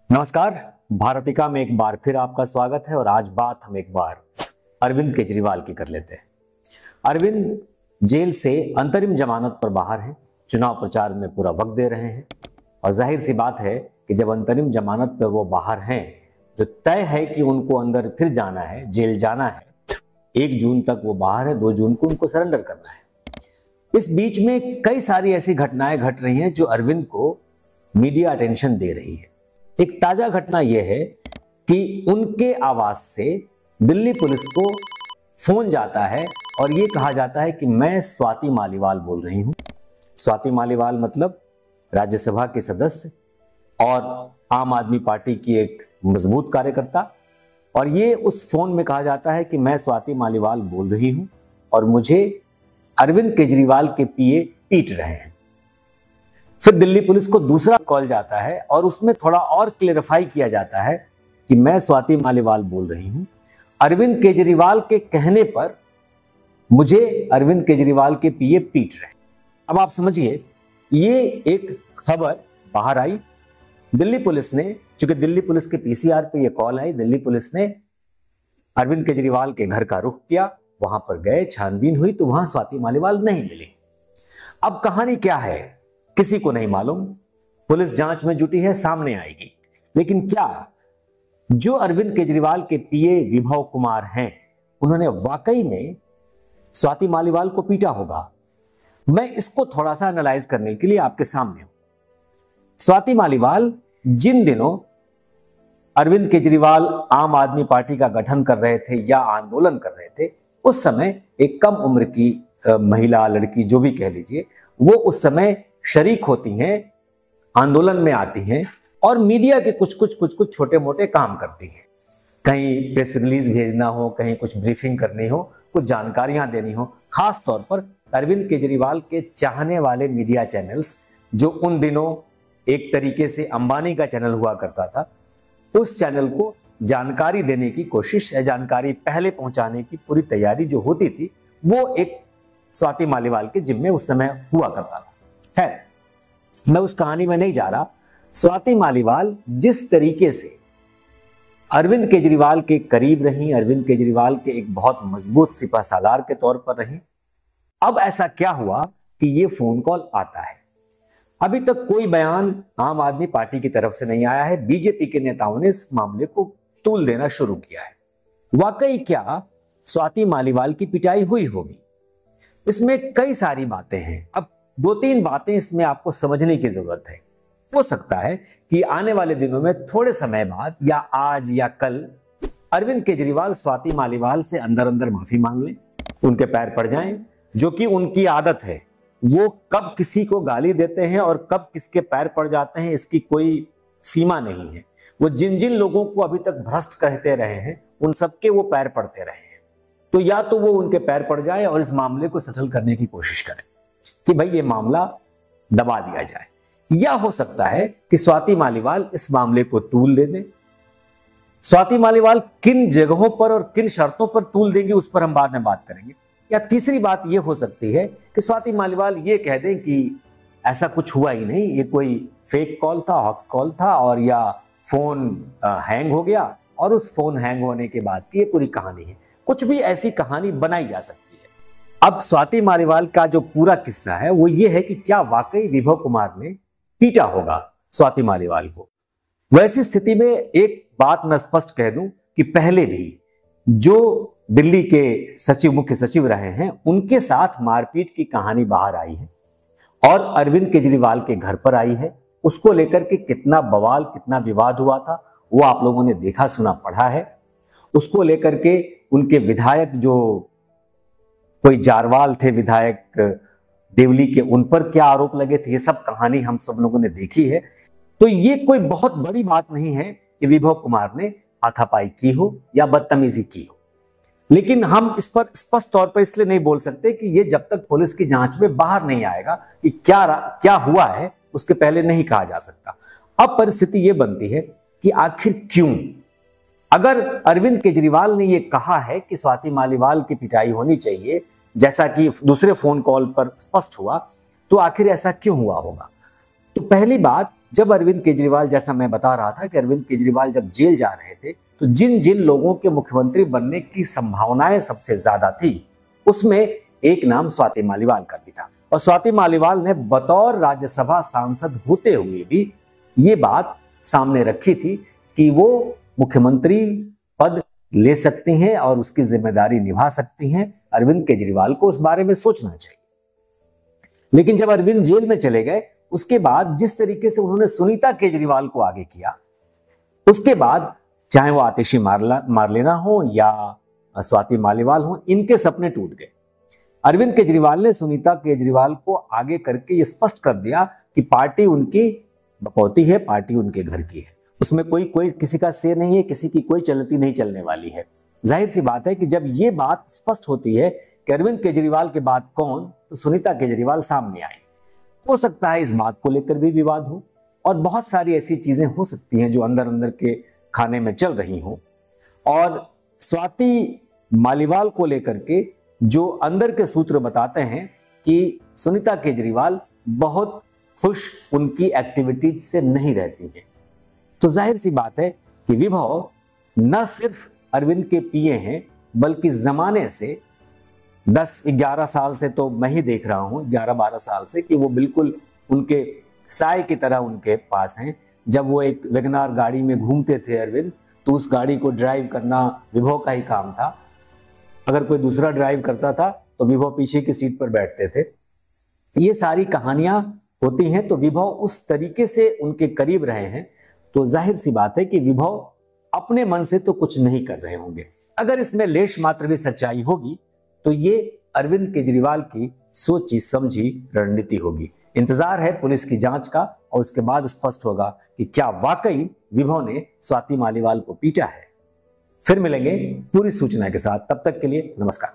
नमस्कार। भारतिका में एक बार फिर आपका स्वागत है और आज बात हम एक बार अरविंद केजरीवाल की कर लेते हैं। अरविंद जेल से अंतरिम जमानत पर बाहर हैं, चुनाव प्रचार में पूरा वक्त दे रहे हैं और जाहिर सी बात है कि जब अंतरिम जमानत पर वो बाहर हैं, जो तय है कि उनको अंदर फिर जाना है, जेल जाना है। 1 जून तक वो बाहर है, 2 जून को उनको सरेंडर करना है। इस बीच में कई सारी ऐसी घटनाएं घट रही हैं जो अरविंद को मीडिया अटेंशन दे रही है। एक ताजा घटना यह है कि उनके आवास से दिल्ली पुलिस को फोन जाता है और यह कहा जाता है कि मैं स्वाति मालीवाल बोल रही हूं। स्वाति मालीवाल मतलब राज्यसभा के सदस्य और आम आदमी पार्टी की एक मजबूत कार्यकर्ता। और ये उस फोन में कहा जाता है कि मैं स्वाति मालीवाल बोल रही हूं और मुझे अरविंद केजरीवाल के पीए पीट रहे हैं। फिर दिल्ली पुलिस को दूसरा कॉल जाता है और उसमें थोड़ा और क्लेरिफाई किया जाता है कि मैं स्वाति मालीवाल बोल रही हूं, अरविंद केजरीवाल के कहने पर मुझे अरविंद केजरीवाल के पीए पीट रहे हैं। अब आप समझिए, ये एक खबर बाहर आई। दिल्ली पुलिस ने, चूंकि दिल्ली पुलिस के पीसीआर पे ये कॉल आई, दिल्ली पुलिस ने अरविंद केजरीवाल के घर का रुख किया, वहां पर गए, छानबीन हुई तो वहां स्वाति मालीवाल नहीं मिली। अब कहानी क्या है किसी को नहीं मालूम, पुलिस जांच में जुटी है, सामने आएगी। लेकिन क्या जो अरविंद केजरीवाल के पीए विभव कुमार हैं, उन्होंने वाकई में स्वाति मालीवाल को पीटा होगा? मैं इसको थोड़ा सा एनालाइज करने के लिए आपके सामने हूं। स्वाति मालीवाल जिन दिनों अरविंद केजरीवाल आम आदमी पार्टी का गठन कर रहे थे या आंदोलन कर रहे थे, उस समय एक कम उम्र की महिला, लड़की, जो भी कह लीजिए, वो उस समय शरीक होती हैं, आंदोलन में आती हैं और मीडिया के कुछ छोटे मोटे काम करती हैं। कहीं प्रेस रिलीज भेजना हो, कहीं कुछ ब्रीफिंग करनी हो, कुछ जानकारियां देनी हो। खास तौर पर अरविंद केजरीवाल के चाहने वाले मीडिया चैनल्स, जो उन दिनों एक तरीके से अंबानी का चैनल हुआ करता था, उस चैनल को जानकारी देने की कोशिश या जानकारी पहले पहुंचाने की पूरी तैयारी जो होती थी, वो एक स्वाति मालीवाल के जिम्मे उस समय हुआ करता था। खैर, मैं उस कहानी में नहीं जा रहा। स्वाति मालीवाल जिस तरीके से अरविंद केजरीवाल के करीब रही, अरविंद केजरीवाल के एक बहुत मजबूत सिपह सालार के तौर पर रही, अब ऐसा क्या हुआ कि ये फोन कॉल आता है? अभी तक कोई बयान आम आदमी पार्टी की तरफ से नहीं आया है। बीजेपी के नेताओं ने इस मामले को तूल देना शुरू किया है। वाकई क्या स्वाति मालीवाल की पिटाई हुई होगी? इसमें कई सारी बातें हैं। अब 2-3 बातें इसमें आपको समझने की जरूरत है। हो सकता है कि आने वाले दिनों में थोड़े समय बाद या आज या कल अरविंद केजरीवाल स्वाति मालीवाल से अंदर अंदर माफी मांग लें, उनके पैर पड़ जाएं, जो कि उनकी आदत है। वो कब किसी को गाली देते हैं और कब किसके पैर पड़ जाते हैं, इसकी कोई सीमा नहीं है। वो जिन जिन लोगों को अभी तक भ्रष्ट कहते रहे हैं, उन सबके वो पैर पड़ते रहे हैं। तो या तो वो उनके पैर पड़ जाए और इस मामले को सेटल करने की कोशिश करें कि भाई ये मामला दबा दिया जाए, या हो सकता है कि स्वाति मालीवाल इस मामले को तूल दे दें। स्वाति मालीवाल किन जगहों पर और किन शर्तों पर तूल देंगे, उस पर हम बाद में बात करेंगे। या तीसरी बात यह हो सकती है कि स्वाति मालीवाल ये कह दें कि ऐसा कुछ हुआ ही नहीं, ये कोई फेक कॉल था, हॉक्स कॉल था, और या फोन हैंग हो गया और उस फोन हैंग होने के बाद की ये पूरी कहानी है। कुछ भी ऐसी कहानी बनाई जा सकती है। अब स्वाति मालीवाल का जो पूरा किस्सा है वो ये है कि क्या वाकई विभव कुमार ने पीटा होगा स्वाति मालीवाल को? वैसी स्थिति में एक बात मैं स्पष्ट कह दूं कि पहले भी जो दिल्ली के सचिव, मुख्य सचिव रहे हैं, उनके साथ मारपीट की कहानी बाहर आई है और अरविंद केजरीवाल के घर पर आई है। उसको लेकर के कितना बवाल, कितना विवाद हुआ था, वो आप लोगों ने देखा, सुना, पढ़ा है। उसको लेकर के उनके विधायक, जो कोई जारवाल थे विधायक देवली के, उन पर क्या आरोप लगे थे, ये सब कहानी हम सब लोगों ने देखी है। तो ये कोई बहुत बड़ी बात नहीं है कि विभव कुमार ने हाथापाई की हो या बदतमीजी की हो। लेकिन हम इस पर स्पष्ट तौर पर इसलिए नहीं बोल सकते कि ये जब तक पुलिस की जांच में बाहर नहीं आएगा कि क्या हुआ है, उसके पहले नहीं कहा जा सकता। अब परिस्थिति ये बनती है कि आखिर क्यों, अगर अरविंद केजरीवाल ने ये कहा है कि स्वाति मालीवाल की पिटाई होनी चाहिए, जैसा कि दूसरे फोन कॉल पर स्पष्ट हुआ, तो आखिर ऐसा क्यों हुआ होगा? तो पहली बात, जब अरविंद केजरीवाल, जैसा मैं बता रहा था कि अरविंद केजरीवाल जब जेल जा रहे थे तो जिन जिन लोगों के मुख्यमंत्री बनने की संभावनाएं सबसे ज्यादा थी उसमें एक नाम स्वाति मालीवाल का भी था। और स्वाति मालीवाल ने बतौर राज्यसभा सांसद होते हुए भी ये बात सामने रखी थी कि वो मुख्यमंत्री पद ले सकती हैं और उसकी जिम्मेदारी निभा सकती हैं। अरविंद केजरीवाल को उस बारे में सोचना चाहिए। लेकिन जब अरविंद जेल में चले गए उसके बाद जिस तरीके से उन्होंने सुनीता केजरीवाल को आगे किया, उसके बाद चाहे वो आतिशी मारलेना हो या स्वाति मालीवाल हो, इनके सपने टूट गए। अरविंद केजरीवाल ने सुनीता केजरीवाल को आगे करके ये स्पष्ट कर दिया कि पार्टी उनकी बपौती है, पार्टी उनके घर की है, उसमें कोई किसी का से नहीं है, किसी की कोई चलती नहीं चलने वाली है। जाहिर सी बात है कि जब ये बात स्पष्ट होती है कि अरविंद केजरीवाल के बाद कौन, तो सुनीता केजरीवाल सामने आई। हो सकता है इस बात को लेकर भी विवाद हो और बहुत सारी ऐसी चीजें हो सकती हैं जो अंदर अंदर के खाने में चल रही हो। और स्वाति मालीवाल को लेकर के जो अंदर के सूत्र बताते हैं कि सुनीता केजरीवाल बहुत खुश उनकी एक्टिविटीज से नहीं रहती हैं। तो जाहिर सी बात है कि विभव न सिर्फ अरविंद के पीए हैं बल्कि जमाने से 10-11 साल से तो मैं ही देख रहा हूं, 11-12 साल से, कि वो बिल्कुल उनके साय की तरह उनके पास हैं। जब वो एक वैगनार गाड़ी में घूमते थे अरविंद, तो उस गाड़ी को ड्राइव करना विभव का ही काम था। अगर कोई दूसरा ड्राइव करता था तो विभव पीछे की सीट पर बैठते थे। ये सारी कहानियां होती हैं। तो विभव उस तरीके से उनके करीब रहे हैं, तो जाहिर सी बात है कि विभव अपने मन से तो कुछ नहीं कर रहे होंगे। अगर इसमें लेश मात्र भी सच्चाई होगी तो ये अरविंद केजरीवाल की सोची समझी रणनीति होगी। इंतजार है पुलिस की जांच का और उसके बाद स्पष्ट होगा कि क्या वाकई विभव ने स्वाति मालीवाल को पीटा है। फिर मिलेंगे पूरी सूचना के साथ, तब तक के लिए नमस्कार।